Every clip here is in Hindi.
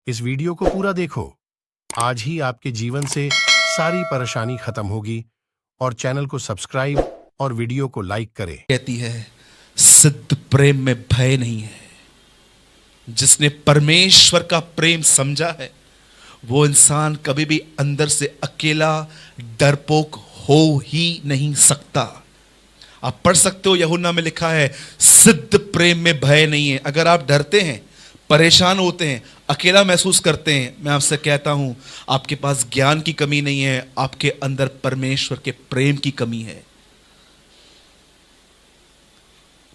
इस वीडियो को पूरा देखो। आज ही आपके जीवन से सारी परेशानी खत्म होगी। और चैनल को सब्सक्राइब और वीडियो को लाइक करें। कहती है सिद्ध प्रेम में भय नहीं है। जिसने परमेश्वर का प्रेम समझा है वो इंसान कभी भी अंदर से अकेला डरपोक हो ही नहीं सकता। आप पढ़ सकते हो, यूहन्ना में लिखा है सिद्ध प्रेम में भय नहीं है। अगर आप डरते हैं, परेशान होते हैं, अकेला महसूस करते हैं, मैं आपसे कहता हूं आपके पास ज्ञान की कमी नहीं है, आपके अंदर परमेश्वर के प्रेम की कमी है।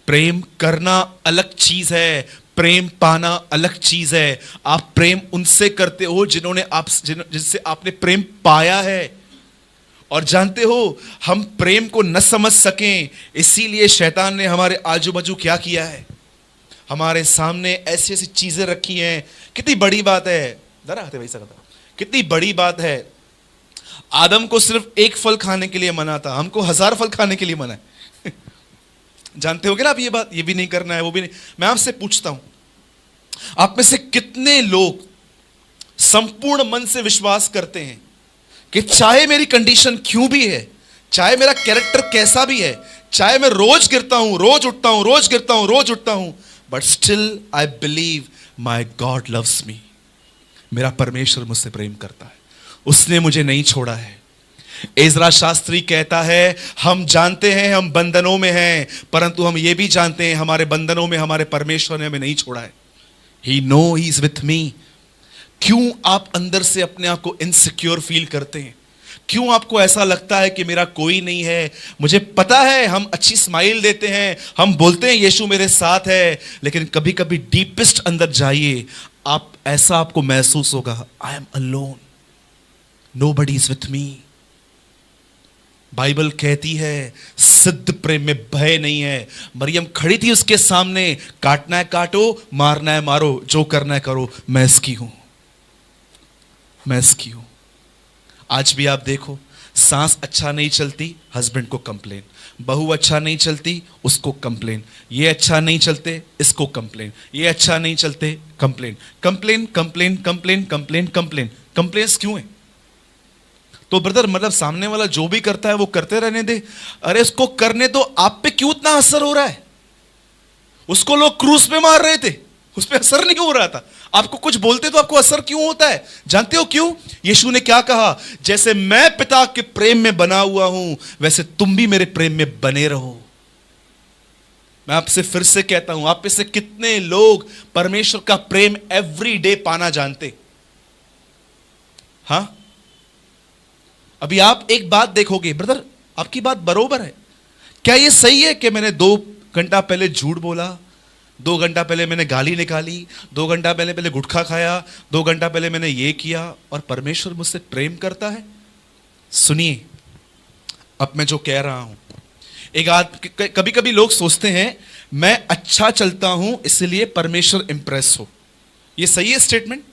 प्रेम करना अलग चीज है, प्रेम पाना अलग चीज है। आप प्रेम उनसे करते हो जिनसे आपने प्रेम पाया है। और जानते हो, हम प्रेम को न समझ सकें, इसीलिए शैतान ने हमारे आजू बाजू क्या किया है, हमारे सामने ऐसी ऐसी चीजें रखी हैं। कितनी बड़ी बात है, जरा आते भाई सकता, कितनी बड़ी बात है। आदम को सिर्फ एक फल खाने के लिए मना था, हमको 1000 फल खाने के लिए मना है। जानते होगे ना आप ये बात, ये भी नहीं करना है, वो भी नहीं। मैं आपसे पूछता हूं, आप में से कितने लोग संपूर्ण मन से विश्वास करते हैं कि चाहे मेरी कंडीशन क्यों भी है, चाहे मेरा कैरेक्टर कैसा भी है, चाहे मैं रोज गिरता हूं, रोज उठता हूं, रोज गिरता हूं, रोज उठता हूं, but still I believe my God loves me. मेरा परमेश्वर मुझसे प्रेम करता है, उसने मुझे नहीं छोड़ा है। एजरा शास्त्री कहता है हम जानते हैं हम बंधनों में हैं, परंतु हम ये भी जानते हैं हमारे बंधनों में हमारे परमेश्वर ने हमें नहीं छोड़ा है। He no he is with me. क्यों आप अंदर से अपने आप को इनसिक्योर फील करते हैं? क्यों आपको ऐसा लगता है कि मेरा कोई नहीं है? मुझे पता है हम अच्छी स्माइल देते हैं, हम बोलते हैं यीशु मेरे साथ है, लेकिन कभी कभी डीपेस्ट अंदर जाइए, आप ऐसा आपको महसूस होगा, I am alone, nobody is with me. Bible कहती है सिद्ध प्रेम में भय नहीं है। मरियम खड़ी थी उसके सामने, काटना है काटो, मारना है मारो, जो करना है करो, मैं इसकी हूं, मैं इसकी हूं। आज भी आप देखो, सांस अच्छा नहीं चलती, हस्बैंड को कंप्लेन, बहू अच्छा नहीं चलती, उसको कंप्लेन, ये अच्छा नहीं चलते, इसको कंप्लेन, ये अच्छा नहीं चलते, complain, complain complain complain complain complain. Complaints क्यों है? तो ब्रदर मतलब सामने वाला जो भी करता है वो करते रहने दे। अरे उसको करने दो, आप पे क्यों इतना असर हो रहा है? उसको लोग क्रूस पे मार रहे थे, उस पे असर नहीं हो रहा था। आपको कुछ बोलते तो आपको असर क्यों होता है? जानते हो क्यों? यीशु ने क्या कहा, जैसे मैं पिता के प्रेम में बना हुआ हूं वैसे तुम भी मेरे प्रेम में बने रहो। मैं आपसे फिर से कहता हूं, आप में से कितने लोग परमेश्वर का प्रेम एवरी डे पाना जानते? हां, अभी आप एक बात देखोगे, ब्रदर आपकी बात बरोबर है। क्या यह सही है कि मैंने 2 घंटा पहले झूठ बोला, 2 घंटा पहले मैंने गाली निकाली, 2 घंटा पहले गुटखा खाया, 2 घंटा पहले मैंने ये किया, और परमेश्वर मुझसे प्रेम करता है? सुनिए, अब मैं जो कह रहा हूं, कभी कभी लोग सोचते हैं मैं अच्छा चलता हूं इसलिए परमेश्वर इंप्रेस हो। यह सही है स्टेटमेंट?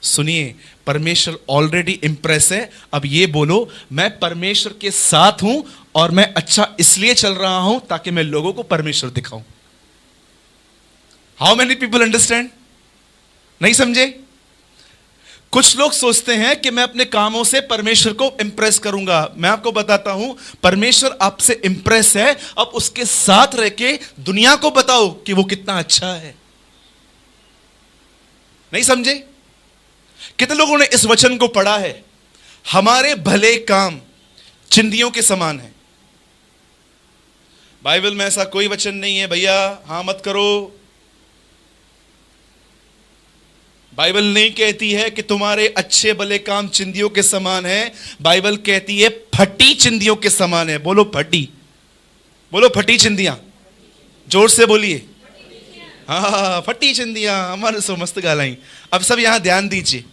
सुनिए, परमेश्वर ऑलरेडी इंप्रेस है। अब ये बोलो, मैं परमेश्वर के साथ हूं और मैं अच्छा इसलिए चल रहा हूं ताकि मैं लोगों को परमेश्वर दिखाऊं। How many people understand? नहीं समझे? कुछ लोग सोचते हैं कि मैं अपने कामों से परमेश्वर को इंप्रेस करूंगा। मैं आपको बताता हूं, परमेश्वर आपसे इंप्रेस है, अब उसके साथ रह के दुनिया को बताओ कि वो कितना अच्छा है। नहीं समझे? कितने लोगों ने इस वचन को पढ़ा है, हमारे भले काम चिंदियों के समान है? बाइबल में ऐसा कोई वचन नहीं है भैया हां मत करो। बाइबल नहीं कहती है कि तुम्हारे अच्छे भले काम चिंदियों के समान है। बाइबल कहती है फटी चिंदियों के समान है। बोलो फटी, बोलो फटी चिंदियां, जोर से बोलिए। हाँ, फटी चिंदियां, हमारे सो मस्त गालाई। अब सब यहां ध्यान दीजिए,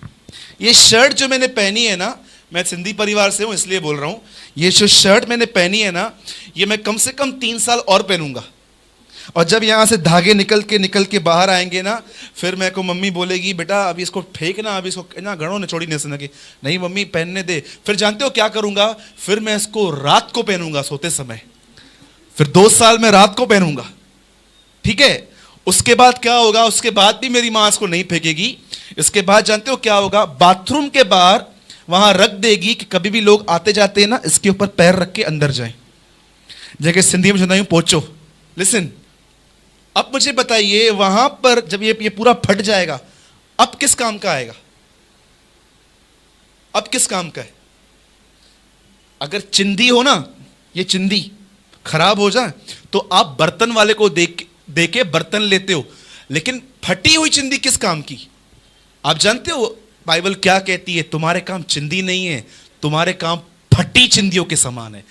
ये शर्ट जो मैंने पहनी है ना, मैं सिंधी परिवार से हूं इसलिए बोल रहा हूं, ये जो शर्ट मैंने पहनी है ना, ये मैं कम से कम 3 साल और पहनूंगा। और जब यहां से धागे निकल के बाहर आएंगे ना, फिर मेरे को मम्मी बोलेगी बेटा अभी इसको फेंकना, अभी इसको ना गणों ने छोड़ी नहीं सके। नहीं मम्मी पहनने दे। फिर जानते हो क्या करूंगा? फिर मैं इसको रात को पहनूंगा सोते समय, फिर 2 साल में रात को पहनूंगा, ठीक है? उसके बाद क्या होगा? उसके बाद भी मेरी मां इसको नहीं फेंकेगी। इसके बाद जानते हो क्या होगा? बाथरूम के बाहर वहां रख देगी कि कभी भी लोग आते जाते हैं ना, इसके ऊपर पैर रख के अंदर जाएं। जैसे सिंधी में सुनाई पोचो। लिसन, अब मुझे बताइए, वहां पर जब ये पूरा फट जाएगा, अब किस काम का आएगा? अब किस काम का है? अगर चिंदी हो ना, ये चिंदी खराब हो जाए तो आप बर्तन वाले को दे के बर्तन लेते हो, लेकिन फटी हुई चिंदी किस काम की? आप जानते हो बाइबल क्या कहती है? तुम्हारे काम चिंदी नहीं है, तुम्हारे काम फटी चिंदियों के समान है।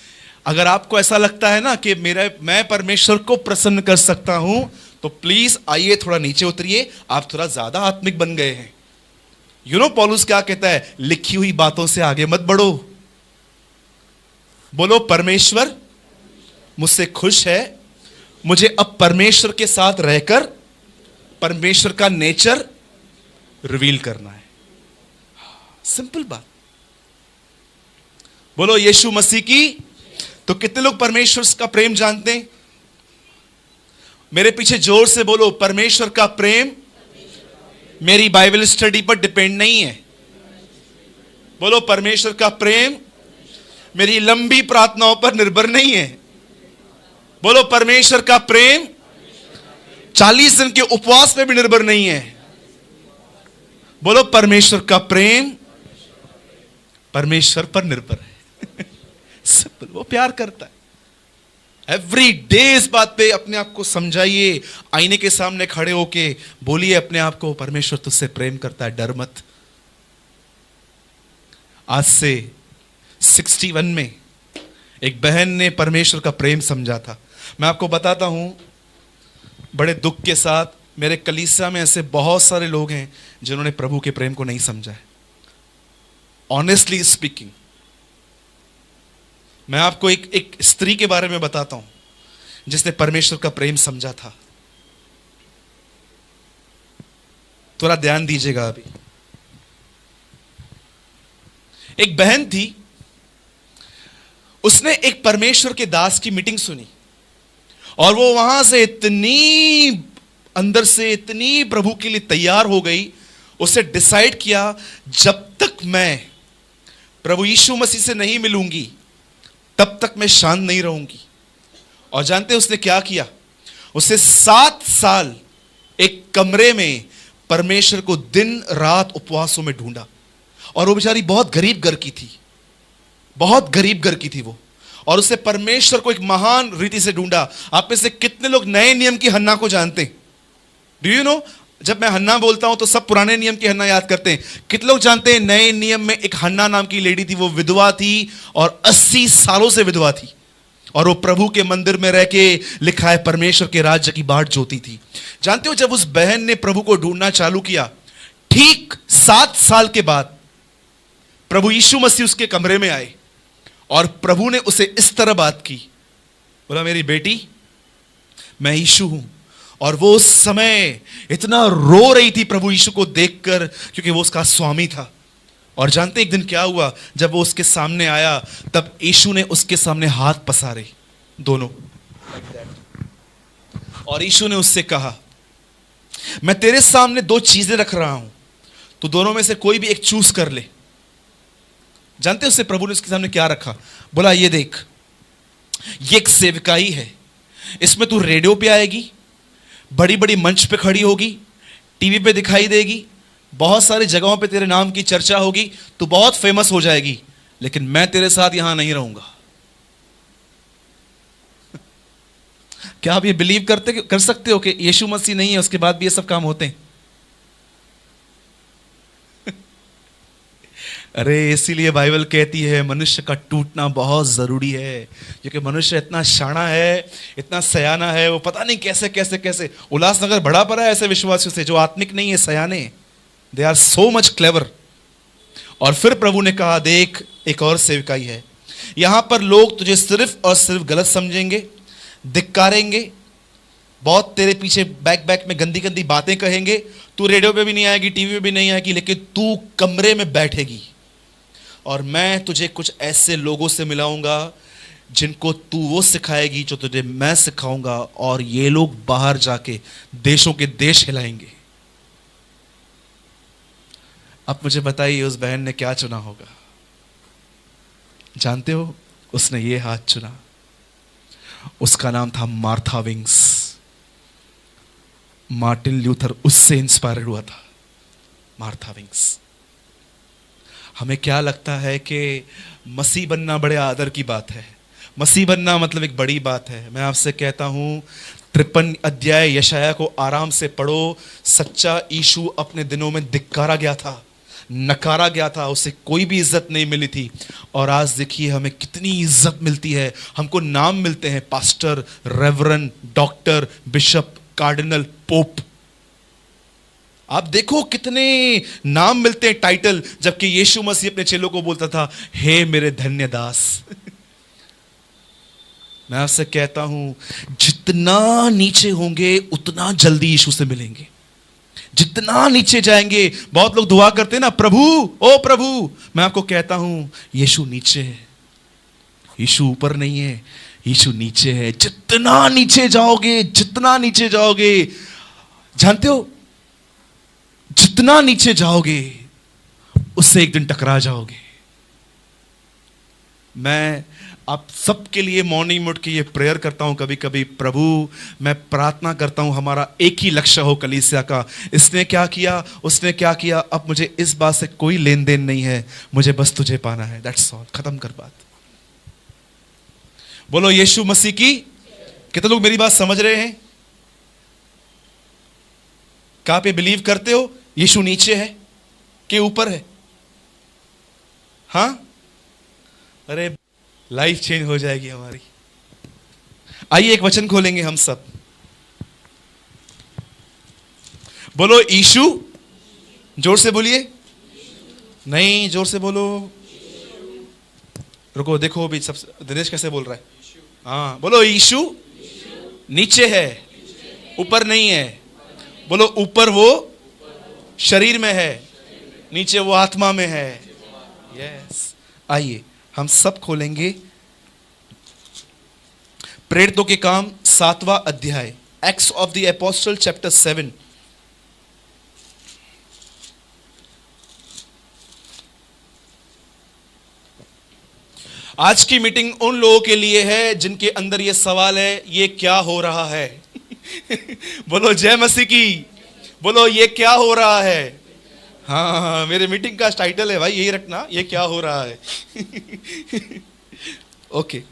अगर आपको ऐसा लगता है ना कि मैं परमेश्वर को प्रसन्न कर सकता हूं, तो प्लीज आइए, थोड़ा नीचे उतरिए। आप थोड़ा ज्यादा आत्मिक बन गए हैं। पौलुस क्या कहता है? लिखी हुई बातों से आगे मत बढ़ो। बोलो, परमेश्वर मुझसे खुश है, मुझे अब परमेश्वर के साथ रहकर परमेश्वर का नेचर रिवील करना है। सिंपल बात। बोलो यीशु मसीह की। तो कितने लोग परमेश्वर का प्रेम जानते हैं? मेरे पीछे जोर से बोलो, परमेश्वर का प्रेम मेरी बाइबल स्टडी पर डिपेंड नहीं है। बोलो, परमेश्वर का प्रेम मेरी लंबी प्रार्थनाओं पर निर्भर नहीं है। बोलो, परमेश्वर का प्रेम 40 दिन के उपवास में भी निर्भर नहीं है। बोलो, परमेश्वर का प्रेम परमेश्वर पर निर्भर है। सिंपल, वो प्यार करता है। एवरी डे इस बात पे अपने आप को समझाइए। आईने के सामने खड़े होके बोलिए अपने आप को, परमेश्वर तुझसे प्रेम करता है, डर मत। आज से 61 में एक बहन ने परमेश्वर का प्रेम समझा था। मैं आपको बताता हूं, बड़े दुख के साथ, मेरे कलीसिया में ऐसे बहुत सारे लोग हैं जिन्होंने प्रभु के प्रेम को नहीं समझा है। ऑनेस्टली स्पीकिंग, मैं आपको एक स्त्री के बारे में बताता हूं जिसने परमेश्वर का प्रेम समझा था। थोड़ा ध्यान दीजिएगा। अभी एक बहन थी, उसने एक परमेश्वर के दास की मीटिंग सुनी और वो वहां से इतनी अंदर से इतनी प्रभु के लिए तैयार हो गई। उसने डिसाइड किया, जब तक मैं प्रभु यीशु मसीह से नहीं मिलूंगी तब तक मैं शांत नहीं रहूंगी। और जानते हैं उसने क्या किया? उसने 7 साल एक कमरे में परमेश्वर को दिन रात उपवासों में ढूंढा। और वो बेचारी बहुत गरीब घर की थी, बहुत गरीब घर की थी वो, और उसने परमेश्वर को एक महान रीति से ढूंढा। आप में से कितने लोग नए नियम की हन्ना को जानते हैं? Do you know? जब मैं हन्ना बोलता हूं तो सब पुराने नियम की हन्ना याद करते हैं। कितने लोग जानते हैं नए नियम में एक हन्ना नाम की लेडी थी, वो विधवा थी और 80 सालों से विधवा थी, और वो प्रभु के मंदिर में रह के, लिखा है, परमेश्वर के राज्य की बाट जोती थी। जानते हो, जब उस बहन ने प्रभु को ढूंढना चालू किया, ठीक 7 साल के बाद प्रभु यीशु मसीह उसके कमरे में आए और प्रभु ने उसे इस तरह बात की, बोला, मेरी बेटी, मैं यीशु हूं। और वो उस समय इतना रो रही थी प्रभु यीशु को देखकर, क्योंकि वो उसका स्वामी था। और जानते एक दिन क्या हुआ? जब वो उसके सामने आया, तब यीशु ने उसके सामने हाथ पसारे दोनों, और यीशु ने उससे कहा, मैं तेरे सामने 2 चीजें रख रहा हूं, तो दोनों में से कोई भी एक चूज कर ले। जानते उससे प्रभु ने उसके सामने क्या रखा? बोला, ये देख, ये एक सेवकाई है, इसमें तू रेडियो पे आएगी, बड़ी बड़ी मंच पे खड़ी होगी, टीवी पे दिखाई देगी, बहुत सारी जगहों पे तेरे नाम की चर्चा होगी, तू बहुत फेमस हो जाएगी, लेकिन मैं तेरे साथ यहां नहीं रहूंगा। क्या आप ये बिलीव कर सकते हो कि यीशु मसीह नहीं है, उसके बाद भी ये सब काम होते हैं? अरे इसीलिए बाइबल कहती है मनुष्य का टूटना बहुत जरूरी है, क्योंकि मनुष्य इतना शाना है, इतना सयाना है, वो पता नहीं कैसे कैसे कैसे। उल्लासनगर भरा पड़ा है ऐसे विश्वासियों से जो आत्मिक नहीं है, सयाने, they are so much clever. और फिर प्रभु ने कहा, देख, एक और सेवकाई है, यहां पर लोग तुझे सिर्फ और सिर्फ गलत समझेंगे, धिक्कारेंगे, बहुत तेरे पीछे बैक में गंदी गंदी बातें कहेंगे, तू रेडियो पे भी नहीं आएगी, टीवी पे भी नहीं आएगी, लेकिन तू कमरे में बैठेगी और मैं तुझे कुछ ऐसे लोगों से मिलाऊंगा जिनको तू वो सिखाएगी जो तुझे मैं सिखाऊंगा, और ये लोग बाहर जाके देशों के देश हिलाएंगे। अब मुझे बताइए उस बहन ने क्या चुना होगा? जानते हो, उसने ये हाथ चुना। उसका नाम था मार्था विंग्स। मार्टिन ल्यूथर उससे इंस्पायर्ड हुआ था, मार्था विंग्स। हमें क्या लगता है कि मसीह बनना बड़े आदर की बात है, मसीह बनना मतलब एक बड़ी बात है। मैं आपसे कहता हूं 53 अध्याय यशाया को आराम से पढ़ो। सच्चा यीशु अपने दिनों में धिक्कारा गया था, नकारा गया था, उसे कोई भी इज्जत नहीं मिली थी। और आज देखिए हमें कितनी इज्जत मिलती है, हमको नाम मिलते हैं, pastor, reverend, doctor, bishop, cardinal, pope. आप देखो कितने नाम मिलते हैं, टाइटल, जबकि यीशु मसीह अपने चेलों को बोलता था, हे मेरे धन्य दास। मैं आपसे कहता हूं जितना नीचे होंगे उतना जल्दी यीशु से मिलेंगे। जितना नीचे जाएंगे, बहुत लोग दुआ करते हैं ना, प्रभु ओ प्रभु। मैं आपको कहता हूं यीशु नीचे है, यीशु ऊपर नहीं है, यीशु नीचे है। जितना नीचे जाओगे, जितना नीचे जाओगे, जानते हो जितना नीचे जाओगे उससे एक दिन टकरा जाओगे। मैं आप सबके लिए मॉर्निंग में उठ के ये प्रेयर करता हूं कभी कभी, प्रभु मैं प्रार्थना करता हूं हमारा एक ही लक्ष्य हो कलीसिया का। इसने क्या किया, उसने क्या किया, अब मुझे इस बात से कोई लेन देन नहीं है, मुझे बस तुझे पाना है। दैट्स ऑल, खत्म कर बात। बोलो यीशु मसीह की। कितने लोग मेरी बात समझ रहे हैं? क्या आप ये बिलीव करते हो यीशु नीचे है कि ऊपर है? हां, अरे लाइफ चेंज हो जाएगी हमारी। आइए एक वचन खोलेंगे हम सब। बोलो यीशु। जोर से बोलिए। नहीं, जोर से बोलो। रुको, देखो अभी सब दिनेश कैसे बोल रहा है। हाँ बोलो यीशु नीचे है, ऊपर नहीं है। बोलो ऊपर वो शरीर में है, नीचे वो आत्मा में है। यस, आइए हम सब खोलेंगे प्रेरितों के काम 7वां अध्याय, acts of the apostle chapter 7। आज की मीटिंग उन लोगों के लिए है जिनके अंदर यह सवाल है, ये क्या हो रहा है? बोलो जय मसीह की। बोलो ये क्या हो रहा है? हाँ, मेरे मीटिंग का टाइटल है भाई, यही रखना, ये क्या हो रहा है। ओके,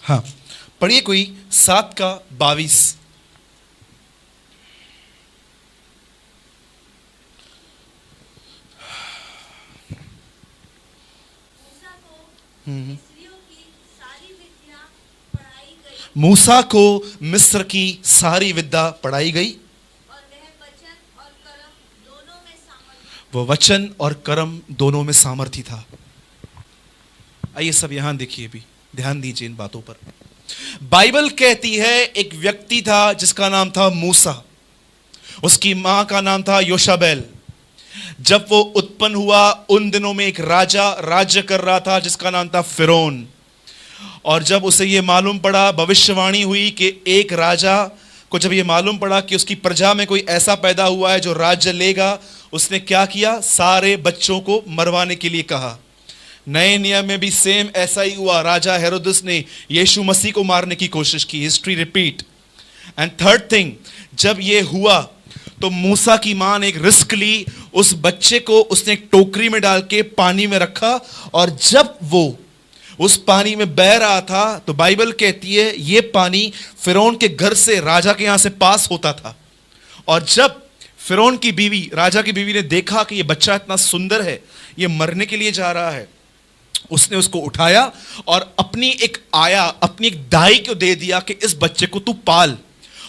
हाँ पढ़िए कोई 7:22। मूसा को मिस्र की सारी विद्या पढ़ाई गई, और वह वचन और कर्म दोनों में सामर्थी था। आइए सब यहां देखिए, भी ध्यान दीजिए इन बातों पर। बाइबल कहती है एक व्यक्ति था जिसका नाम था मूसा, उसकी मां का नाम था योशाबेल। जब वो उत्पन्न हुआ उन दिनों में एक राजा राज्य कर रहा था जिसका नाम था फिरौन। और जब उसे ये मालूम पड़ा, भविष्यवाणी हुई कि एक राजा को जब ये मालूम पड़ा कि उसकी प्रजा में कोई ऐसा पैदा हुआ है जो राज्य लेगा, उसने क्या किया, सारे बच्चों को मरवाने के लिए कहा। नए नियम में भी सेम ऐसा ही हुआ। राजा हेरोदस ने यीशु मसीह को मारने की कोशिश की। History repeat. And third thing, जब ये हुआ तो मूसा की मां ने एक रिस्क ली। उस बच्चे को उसने एक टोकरी में डाल के पानी में रखा, और जब वो उस पानी में बह रहा था तो बाइबल कहती है ये पानी फिरौन के घर से, राजा के यहां से पास होता था। और जब फिरौन की बीवी, राजा की बीवी ने देखा कि ये बच्चा इतना सुंदर है, ये मरने के लिए जा रहा है, उसने उसको उठाया और अपनी एक दाई को दे दिया कि इस बच्चे को तू पाल।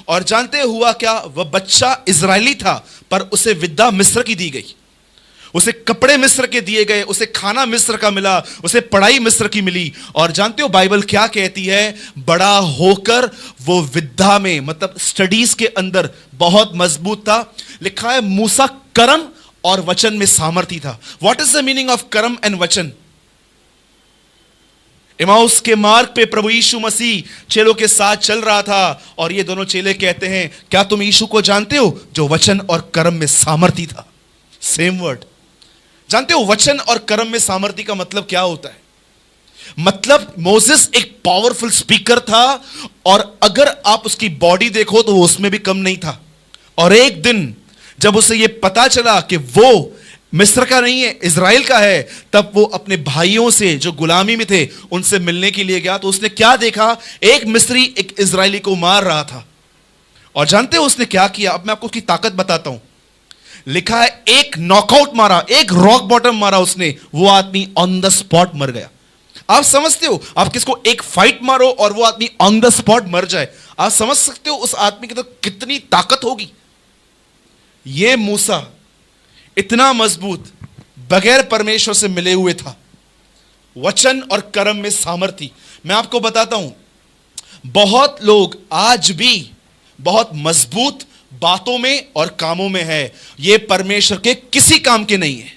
और जानते हुआ क्या, वह बच्चा इजरायली था पर उसे विद्या मिस्र की दी गई, उसे कपड़े मिस्र के दिए गए, उसे खाना मिस्र का मिला, उसे पढ़ाई मिस्र की मिली। और जानते हो बाइबल क्या कहती है, बड़ा होकर वो विद्या में, मतलब स्टडीज के अंदर बहुत मजबूत था। लिखा है मूसा कर्म और वचन में सामर्थ्य था। What is the meaning of कर्म एंड वचन? इमाउस के मार्ग पे प्रभु यीशु मसीह चेलों के साथ चल रहा था और ये दोनों चेले कहते हैं, क्या तुम यीशु को जानते हो जो वचन और कर्म में सामर्थ्य था? Same word. जानते हो वचन और कर्म में सामर्थ्य का मतलब क्या होता है? मतलब मोसेस एक पावरफुल स्पीकर था और अगर आप उसकी बॉडी देखो तो वो उसमें भी कम नहीं था। और एक दिन जब उसे यह पता चला कि वो मिस्र का नहीं है, इज़राइल का है, तब वो अपने भाइयों से जो गुलामी में थे उनसे मिलने के लिए गया। तो उसने क्या देखा? एक मिस्री एक इज़राइली को मार रहा था। और जानते हो उसने क्या किया? अब मैं आपको उसकी ताकत बताता हूं। लिखा है एक नॉकआउट मारा, एक रॉक बॉटम मारा उसने, वो आदमी ऑन द स्पॉट मर गया। आप समझते हो, आप किसको एक फाइट मारो और वो आदमी ऑन द स्पॉट मर जाए, आप समझ सकते हो उस आदमी की तो कितनी ताकत होगी। ये मूसा इतना मजबूत, बगैर परमेश्वर से मिले हुए था, वचन और कर्म में सामर्थ्य। मैं आपको बताता हूं, बहुत लोग आज भी बहुत मजबूत बातों में और कामों में है, ये परमेश्वर के किसी काम के नहीं है,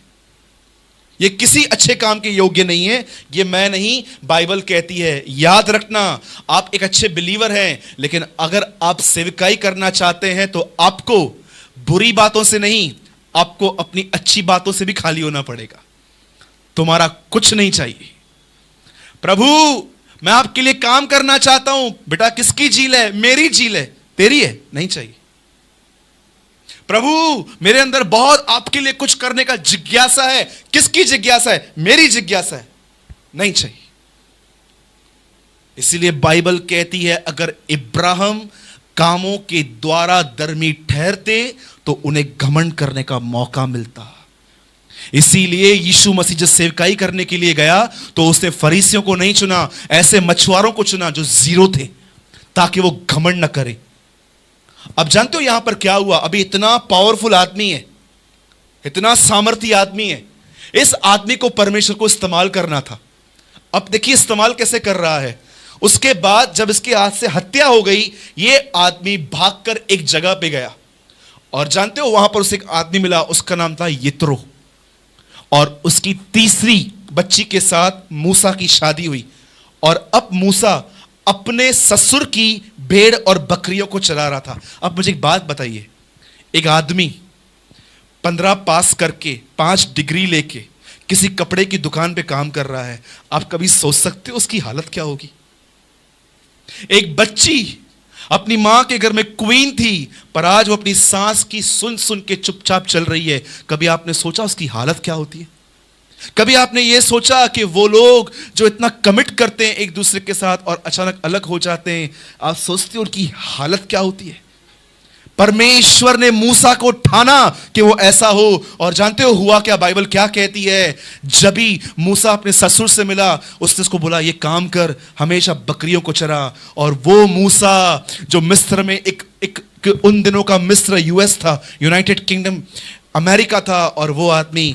ये किसी अच्छे काम के योग्य नहीं है। ये मैं नहीं, बाइबल कहती है। याद रखना, आप एक अच्छे बिलीवर हैं, लेकिन अगर आप सेवकाई करना चाहते हैं तो आपको बुरी बातों से नहीं, आपको अपनी अच्छी बातों से भी खाली होना पड़ेगा। तुम्हारा कुछ नहीं चाहिए। प्रभु मैं आपके लिए काम करना चाहता हूं। बेटा किसकी झील है? मेरी झील है, तेरी है नहीं चाहिए। प्रभु मेरे अंदर बहुत आपके लिए कुछ करने का जिज्ञासा है। किसकी जिज्ञासा है? मेरी जिज्ञासा है, नहीं चाहिए। इसीलिए बाइबल कहती है अगर इब्राहिम कामों के द्वारा धर्मी ठहरते तो उन्हें घमंड करने का मौका मिलता। इसीलिए यीशु मसीह जब सेवकाई करने के लिए गया तो उसने फरीसियों को नहीं चुना, ऐसे मछुआरों को चुना जो जीरो थे, ताकि वो घमंड न करे। अब जानते हो यहां पर क्या हुआ? अभी इतना पावरफुल आदमी है, इतना सामर्थ्य आदमी है, इस आदमी को परमेश्वर को इस्तेमाल करना था। अब देखिए इस्तेमाल कैसे कर रहा है। उसके बाद जब इसके हाथ से हत्या हो गई, यह आदमी भागकर एक जगह पे गया और जानते हो वहां पर उसे एक आदमी मिला, उसका नाम था यित्रो, और उसकी तीसरी बच्ची के साथ मूसा की शादी हुई। और अब मूसा अपने ससुर की भेड़ और बकरियों को चला रहा था। अब मुझे एक बात बताइए, एक आदमी 15 पास करके 5 डिग्री लेके किसी कपड़े की दुकान पे काम कर रहा है, आप कभी सोच सकते हो उसकी हालत क्या होगी? एक बच्ची अपनी मां के घर में क्वीन थी, पर आज वो अपनी सास की सुन सुन के चुपचाप चल रही है। कभी आपने सोचा उसकी हालत क्या होती है? कभी आपने ये सोचा कि वो लोग जो इतना कमिट करते हैं एक दूसरे के साथ और अचानक अलग हो जाते हैं, आप सोचते हो उनकी हालत क्या होती है? परमेश्वर ने मूसा को ठाना कि वो ऐसा हो, और जानते हो हुआ क्या? बाइबल क्या कहती है? जब भी मूसा अपने ससुर से मिला, उसने उसको बोला ये काम कर, हमेशा बकरियों को चरा। और वो मूसा जो मिस्र में एक उन दिनों का मिस्र यूएस था, यूनाइटेड किंगडम अमेरिका था, और वो आदमी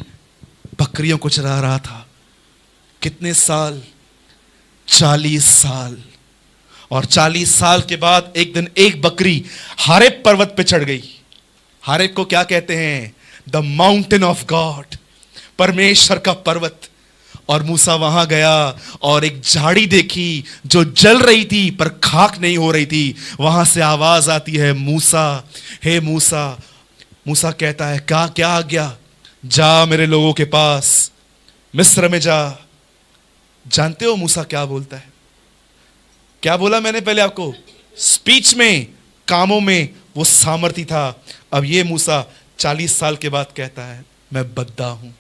बकरियों को चरा रहा था। कितने साल? 40 साल। और 40 साल के बाद एक दिन एक बकरी हारेब पर्वत पे चढ़ गई। हारेब को क्या कहते हैं? द माउंटेन ऑफ गॉड, परमेश्वर का पर्वत। और मूसा वहां गया और एक झाड़ी देखी जो जल रही थी पर खाक नहीं हो रही थी। वहां से आवाज आती है, मूसा, हे मूसा। मूसा कहता है क्या आज्ञा? जा मेरे लोगों के पास, मिस्र में जा। जानते हो मूसा क्या बोलता है? क्या बोला मैंने पहले आपको? स्पीच में, कामों में वो सामर्थ्य था। अब ये मूसा 40 साल के बाद कहता है मैं बद्दा हूं,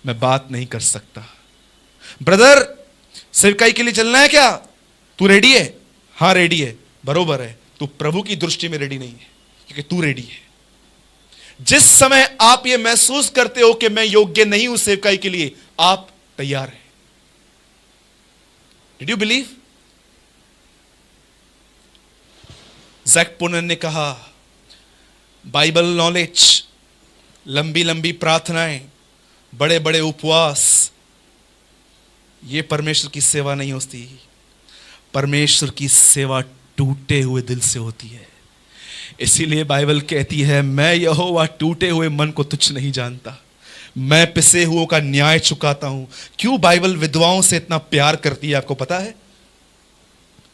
मैं बात नहीं कर सकता। ब्रदर सेवकाई के लिए चलना है क्या? तू रेडी है? हां रेडी है। बरोबर है, तू प्रभु की दृष्टि में रेडी नहीं है, क्योंकि तू रेडी है। जिस समय आप ये महसूस करते हो कि मैं योग्य नहीं हूं सेवकाई के लिए, आप तैयार हैं। Did you believe? Jack Poonen ने कहा बाइबल नॉलेज, लंबी लंबी प्रार्थनाएं, बड़े बड़े उपवास, ये परमेश्वर की सेवा नहीं होती। परमेश्वर की सेवा टूटे हुए दिल से होती है। इसीलिए बाइबल कहती है, मैं यहोवा टूटे हुए मन को तुच्छ नहीं जानता, मैं पिसे हुओं का न्याय चुकाता हूं। क्यों बाइबल विधवाओं से इतना प्यार करती है, आपको पता है?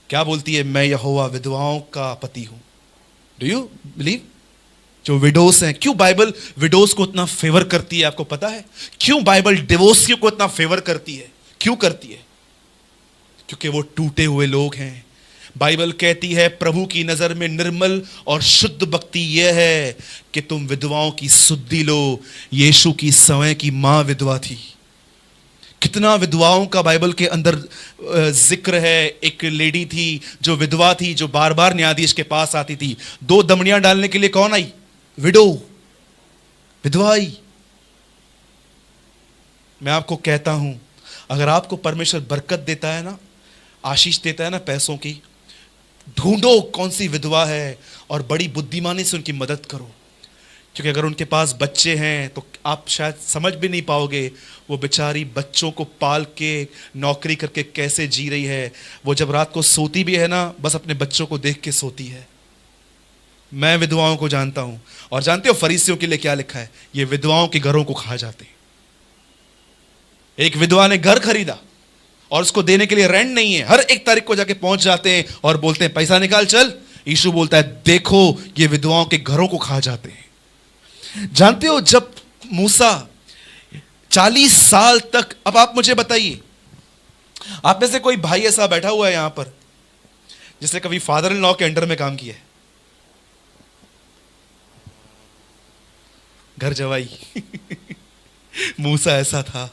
क्या बोलती है? मैं यहोवा विधवाओं का पति हूं। Do you believe? जो विडोस हैं, क्यों बाइबल विडोस को इतना फेवर करती है, आपको पता है? क्यों बाइबल डिवोर्सियों को इतना फेवर करती है? क्यों करती है? क्योंकि वो टूटे हुए लोग हैं। बाइबल कहती है, प्रभु की नजर में निर्मल और शुद्ध भक्ति यह है कि तुम विधवाओं की सुधि लो। यीशु की समय की मां विधवा थी। कितना विधवाओं का बाइबल के अंदर जिक्र है। एक लेडी थी जो विधवा थी, जो बार बार न्यायाधीश के पास आती थी। 2 दमड़ियां डालने के लिए कौन आई? विडो, विधवा आई। मैं आपको कहता हूं, अगर आपको परमेश्वर बरकत देता है ना, आशीष देता है ना पैसों की, ढूंढो कौन सी विधवा है और बड़ी बुद्धिमानी से उनकी मदद करो। क्योंकि अगर उनके पास बच्चे हैं तो आप शायद समझ भी नहीं पाओगे वो बेचारी बच्चों को पाल के नौकरी करके कैसे जी रही है। वो जब रात को सोती भी है ना, बस अपने बच्चों को देख के सोती है। मैं विधवाओं को जानता हूं। और जानते हो फरीसियों के लिए क्या लिखा है? ये विधवाओं के घरों को खा जाते हैं। एक विधवा ने घर खरीदा और उसको देने के लिए रेंट नहीं है। हर 1 तारीख को जाके पहुंच जाते हैं और बोलते हैं पैसा निकाल चल। यीशु बोलता है, देखो ये विधवाओं के घरों को खा जाते हैं। जानते हो जब मूसा 40 साल तक, अब आप मुझे बताइए, आप में से कोई भाई ऐसा बैठा हुआ है यहां पर जिसने कभी फादर इन लॉ के अंडर में काम किया है? घर जवाई मूसा ऐसा था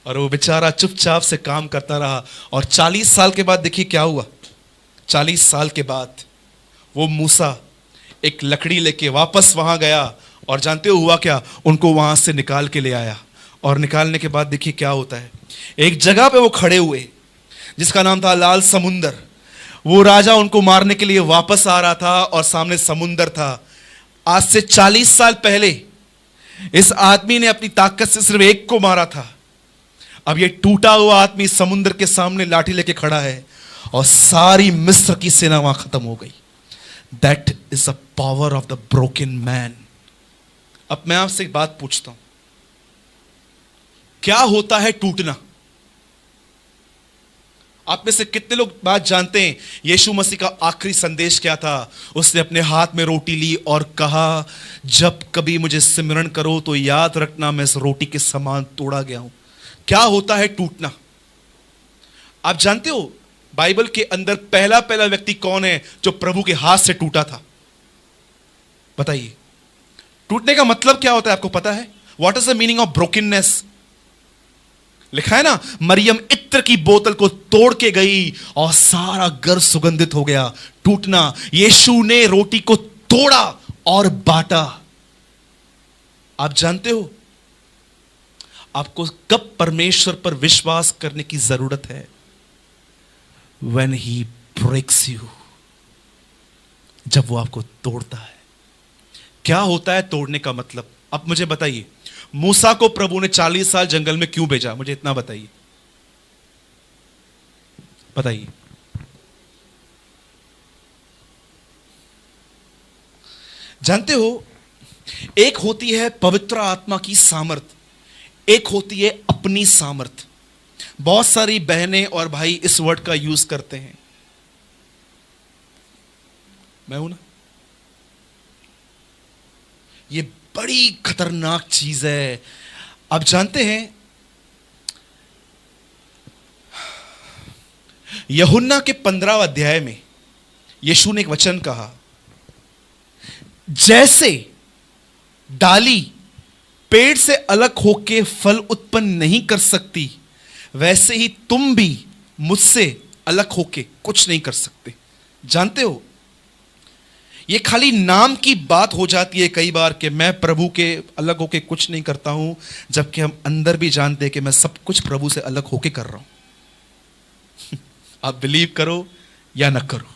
और वो बेचारा चुपचाप से काम करता रहा। और 40 साल के बाद देखिए क्या हुआ। 40 साल के बाद वो मूसा एक लकड़ी लेके वापस वहां गया और जानते हो हुआ क्या? उनको वहां से निकाल के ले आया। और निकालने के बाद देखिए क्या होता है। एक जगह पे वो खड़े हुए जिसका नाम था लाल समुंदर। वो राजा उनको मारने के लिए वापस आ रहा था और सामने समुंदर था। आज से 40 साल पहले इस आदमी ने अपनी ताकत से सिर्फ एक को मारा था। अब ये टूटा हुआ आदमी समुंदर के सामने लाठी लेके खड़ा है और सारी मिस्र की सेना वहां खत्म हो गई। That is the power of the broken man. अब मैं आपसे एक बात पूछता हूं, क्या होता है टूटना? आप में से कितने लोग बात जानते हैं? यीशु मसीह का आखिरी संदेश क्या था? उसने अपने हाथ में रोटी ली और कहा, जब कभी मुझे सिमरण करो तो याद रखना मैं इस रोटी के समान तोड़ा गया हूं। क्या होता है टूटना? आप जानते हो बाइबल के अंदर पहला व्यक्ति कौन है जो प्रभु के हाथ से टूटा था? बताइए, टूटने का मतलब क्या होता है? आपको पता है? What is the meaning of brokenness? लिखा है ना, मरियम इत्र की बोतल को तोड़ के गई और सारा घर सुगंधित हो गया। टूटना। यीशु ने रोटी को तोड़ा और बांटा। आप जानते हो आपको कब परमेश्वर पर विश्वास करने की जरूरत है? When he breaks you, जब वो आपको तोड़ता है। क्या होता है तोड़ने का मतलब? अब मुझे बताइए, मूसा को प्रभु ने 40 साल जंगल में क्यों भेजा? मुझे इतना बताइए, बताइए। जानते हो, एक होती है पवित्र आत्मा की सामर्थ, एक होती है अपनी सामर्थ। बहुत सारी बहनें और भाई इस वर्ड का यूज करते हैं। मैं हूं ना, ये बड़ी खतरनाक चीज है। आप जानते हैं यूहन्ना के 15वें अध्याय में यीशु ने एक वचन कहा, जैसे डाली पेड़ से अलग होके फल उत्पन्न नहीं कर सकती, वैसे ही तुम भी मुझसे अलग होके कुछ नहीं कर सकते। जानते हो, ये खाली नाम की बात हो जाती है कई बार कि मैं प्रभु के अलग होके कुछ नहीं करता हूं, जबकि हम अंदर भी जानते हैं कि मैं सब कुछ प्रभु से अलग होके कर रहा हूं। आप बिलीव करो या ना करो।